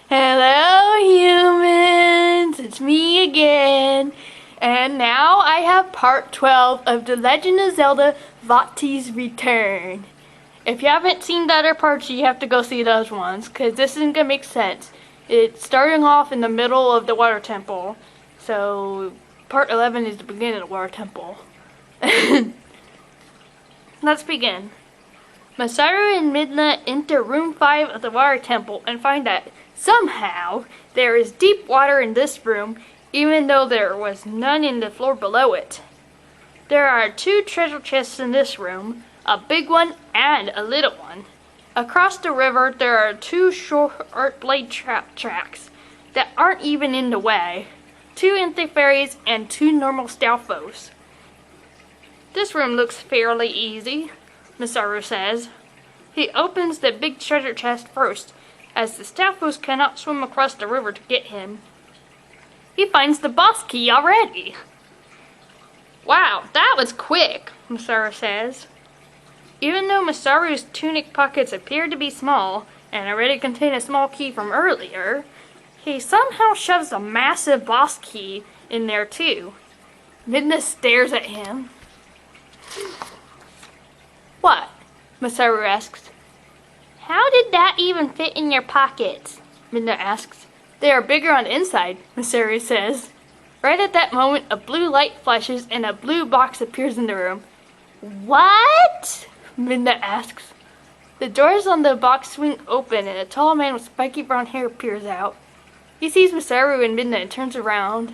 Hello humans, it's me again. And now I have part 12 of The Legend of Zelda Vaati's Return. If you haven't seen the other parts, you have to go see those ones, because this isn't going to make sense. It's starting off in the middle of the water temple. So part 11 is the beginning of the water temple. Let's begin. Masaru and Midna enter room 5 of the water temple and find that somehow there is deep water in this room, even though there was none in the floor below it. There are 2 treasure chests in this room, a big one and a little one. Across the river there are 2 short blade tracks that aren't even in the way, 2 anti-fairies and 2 normal Stalfos. This room looks fairly easy, Masaru says. He opens the big treasure chest first, as the Stalfos cannot swim across the river to get him. He finds the boss key already. Wow, that was quick, Masaru says. Even though Masaru's tunic pockets appear to be small, and already contain a small key from earlier, he somehow shoves a massive boss key in there too. Midna stares at him. What? Masaru asks. How did that even fit in your pockets? Midna asks. They are bigger on the inside, Masaru says. Right at that moment, a blue light flashes and a blue box appears in the room. What? Midna asks. The doors on the box swing open and a tall man with spiky brown hair peers out. He sees Masaru and Midna and turns around.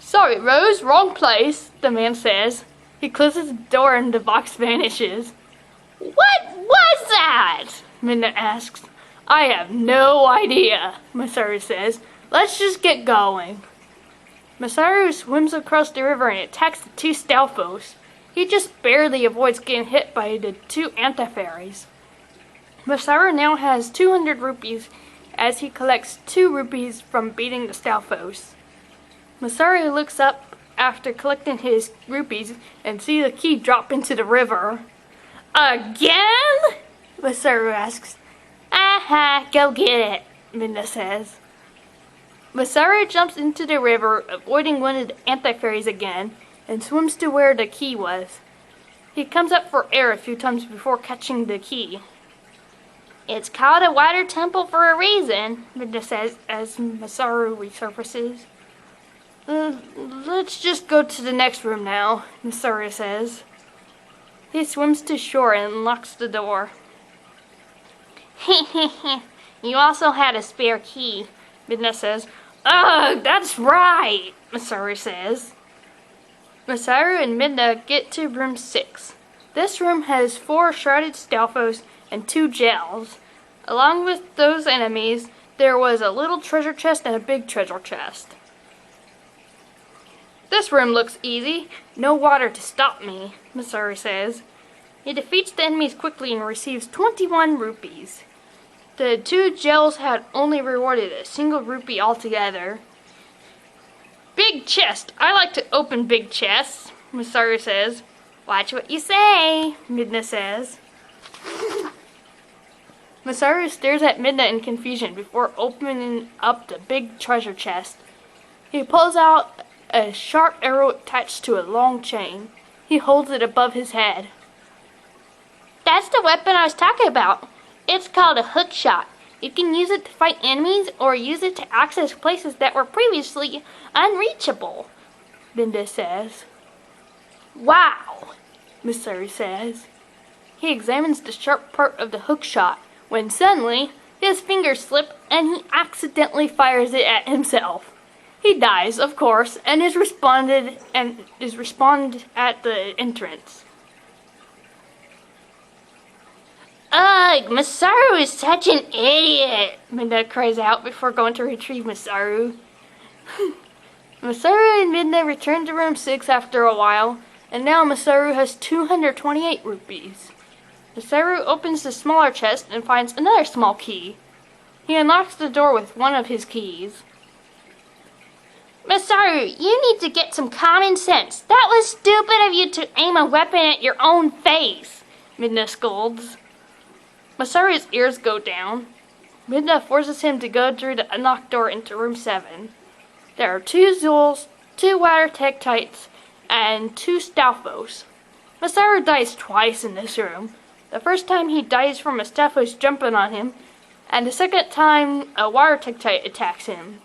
Sorry, Rose, wrong place, the man says. He closes the door and the box vanishes. What was that? Midna asks. I have no idea, Masaru says. Let's just get going. Masaru swims across the river and attacks the 2 Stalfos. He just barely avoids getting hit by the 2 anti-fairies. Masaru now has 200 rupees as he collects 2 rupees from beating the Stalfos. Masaru looks up after collecting his rupees and sees the key drop into the river. Again? Masaru asks. Aha, go get it, Midna says. Masaru jumps into the river, avoiding one of the anti-fairies again, and swims to where the key was. He comes up for air a few times before catching the key. It's called a water temple for a reason, Midna says as Masaru resurfaces. Let's just go to the next room now, Masaru says. He swims to shore and locks the door. You also had a spare key, Midna says. Ugh, that's right, Masaru says. Masaru and Midna get to room 6. This room has 4 shrouded Stalfos and 2 gels. Along with those enemies, there was a little treasure chest and a big treasure chest. This room looks easy. No water to stop me, Masaru says. He defeats the enemies quickly and receives 21 rupees. The 2 gels had only rewarded a single rupee altogether. Big chest. I like to open big chests, Masaru says. Watch what you say, Midna says. Masaru stares at Midna in confusion before opening up the big treasure chest. He pulls out a sharp arrow attached to a long chain. He holds it above his head. That's the weapon I was talking about. It's called a hook shot. You can use it to fight enemies or use it to access places that were previously unreachable, Midna says. Wow, Masaru says. He examines the sharp part of the hook shot when suddenly his fingers slip and he accidentally fires it at himself. He dies, of course, and is responded at the entrance. Ugh, Masaru is such an idiot, Midna cries out before going to retrieve Masaru. Masaru and Midna return to room 6 after a while, and now Masaru has 228 rupees. Masaru opens the smaller chest and finds another small key. He unlocks the door with one of his keys. Masaru, you need to get some common sense. That was stupid of you to aim a weapon at your own face, Midna scolds. Masaru's ears go down. Midna forces him to go through the unlocked door into room 7. There are 2 Zulls, 2 water Tektites, and 2 Stalfos. Masaru dies twice in this room. The first time he dies from a Stalfos jumping on him, and the second time a water Tektite attacks him.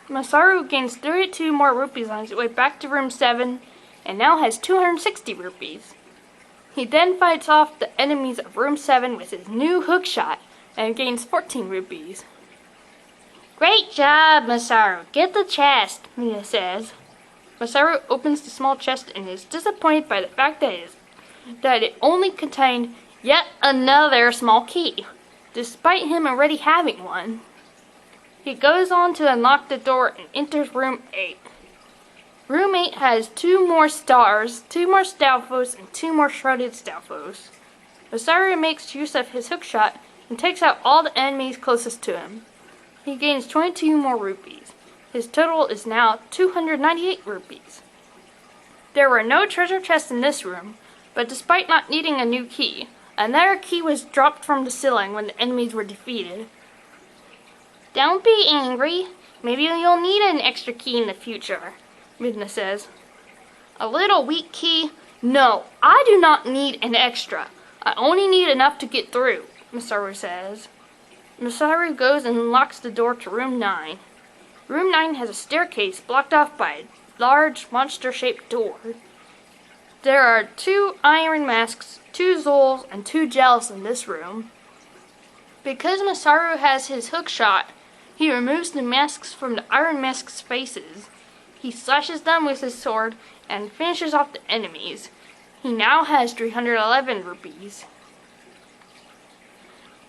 Masaru gains 32 more rupees on his way back to room 7, and now has 260 rupees. He then fights off the enemies of room 7 with his new hookshot, and gains 14 rupees. Great job, Masaru. Get the chest, Mina says. Masaru opens the small chest and is disappointed by the fact that it only contained yet another small key, despite him already having one. He goes on to unlock the door and enters room 8. Room 8 has 2 more stars, 2 more Stalfos, and 2 more shrouded Stalfos. Masaru makes use of his hookshot and takes out all the enemies closest to him. He gains 22 more rupees. His total is now 298 rupees. There were no treasure chests in this room, but despite not needing a new key, another key was dropped from the ceiling when the enemies were defeated. Don't be angry. Maybe you'll need an extra key in the future, Midna says. A little weak key? No, I do not need an extra. I only need enough to get through, Masaru says. Masaru goes and unlocks the door to room 9. Room 9 has a staircase blocked off by a large monster-shaped door. There are 2 iron masks, 2 Zulls, and 2 gels in this room. Because Masaru has his hookshot, he removes the masks from the iron masks' faces. He slashes them with his sword and finishes off the enemies. He now has 311 rupees.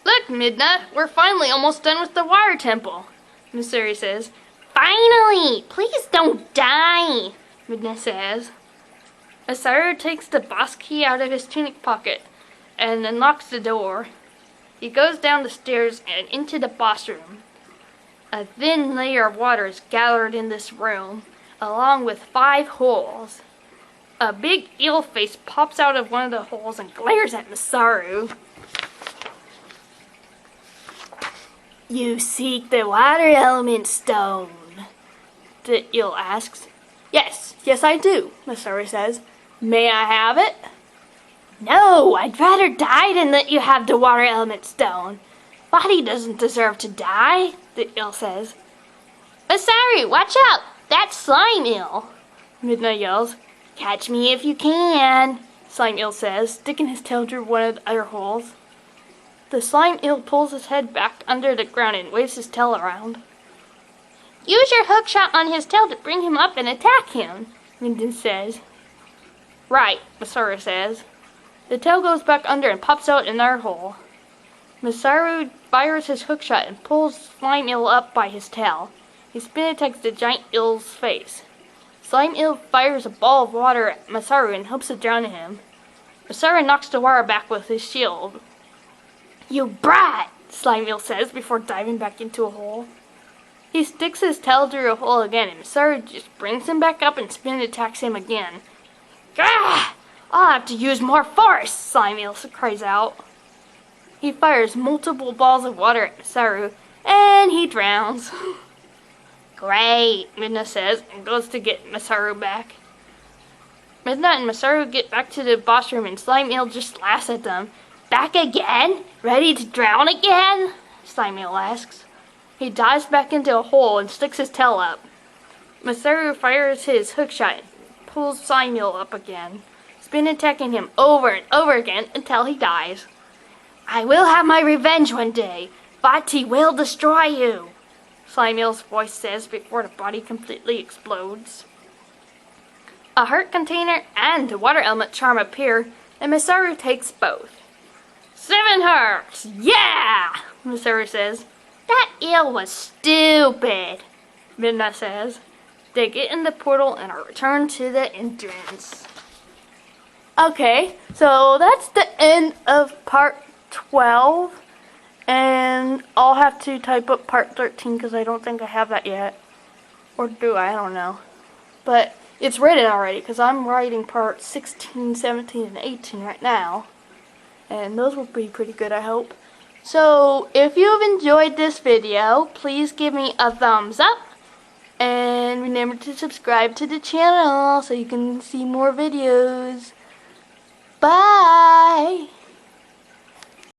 Look, Midna, we're finally almost done with the water temple, Masaru says. Finally! Please don't die, Midna says. Masaru takes the boss key out of his tunic pocket and unlocks the door. He goes down the stairs and into the boss room. A thin layer of water is gathered in this room, along with 5 holes. A big eel face pops out of one of the holes and glares at Masaru. You seek the water element stone, the eel asks. Yes I do, Masaru says. May I have it? No, I'd rather die than let you have the water element stone. Vaati doesn't deserve to die, the eel says. Masaru, watch out! That's slime eel, Midna yells. Catch me if you can, slime eel says, sticking his tail through one of the other holes. The slime eel pulls his head back under the ground and waves his tail around. Use your hookshot on his tail to bring him up and attack him, Midna says. Right, Masaru says. The tail goes back under and pops out another hole. Masaru fires his hookshot and pulls Slime Eel up by his tail. He spin attacks the giant eel's face. Slime Eel fires a ball of water at Masaru and hopes to drown him. Masaru knocks the water back with his shield. You brat! Slime Eel says before diving back into a hole. He sticks his tail through a hole again and Masaru just brings him back up and spin attacks him again. Gah! I'll have to use more force, Slime Eel cries out. He fires multiple balls of water at Masaru and he drowns. Great, Midna says and goes to get Masaru back. Midna and Masaru get back to the boss room and Slime Eel just laughs at them. Back again? Ready to drown again? Slime Eel asks. He dives back into a hole and sticks his tail up. Masaru fires his hookshot and pulls Slime Eel up again, spin attacking him over and over again until he dies. I will have my revenge one day. Vaati will destroy you, Slime Eel's voice says before the body completely explodes. A heart container and the water element charm appear, and Masaru takes both. 7 hearts! Yeah! Masaru says. That eel was stupid, Midna says. They get in the portal and are returned to the entrance. Okay, so that's the end of part 12. And I'll have to type up part 13 because I don't think I have that yet. Or do I? I don't know. But it's written already because I'm writing part 16, 17, and 18 right now. And those will be pretty good, I hope. So if you've enjoyed this video, please give me a thumbs up. And remember to subscribe to the channel so you can see more videos.